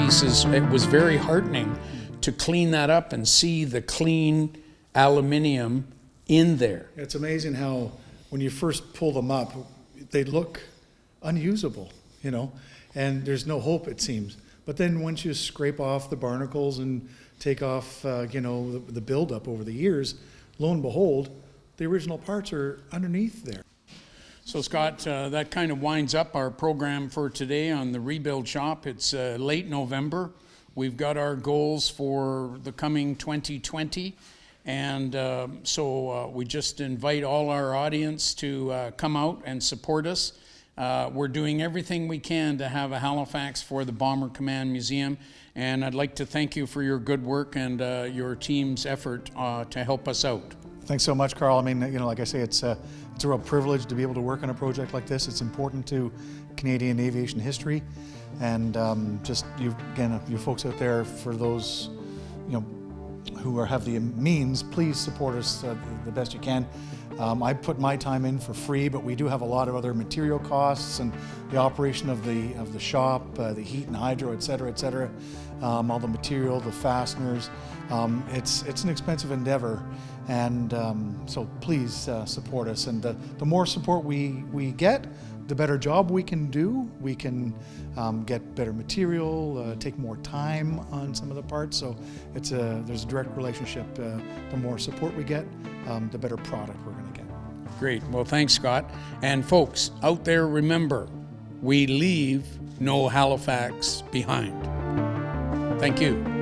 pieces, it was very heartening to clean that up and see the clean aluminum in there. It's amazing how when you first pull them up, they look unusable, you know, and there's no hope, it seems. But then once you scrape off the barnacles and take off, you know, the buildup over the years, lo and behold, the original parts are underneath there. So Scott, that kind of winds up our program for today on the Rebuild Shop. It's late November. We've got our goals for the coming 2020. And so we just invite all our audience to come out and support us. We're doing everything we can to have a Halifax for the Bomber Command Museum. And I'd like to thank you for your good work and your team's effort to help us out. Thanks so much, Carl. I mean, you know, like I say, it's a real privilege to be able to work on a project like this. It's important to Canadian aviation history, and just you folks out there, for those, you know, who have the means, please support us the best you can. I put my time in for free, but we do have a lot of other material costs and the operation of the shop, the heat and hydro, et cetera, all the material, the fasteners. It's an expensive endeavor, and so please support us. And the more support we get, the better job we can do. We can get better material, take more time on some of the parts. So there's a direct relationship. The more support we get, the better product we're going to get. Great. Well, thanks, Scott. And folks out there, remember, we leave no Halifax behind. Thank you.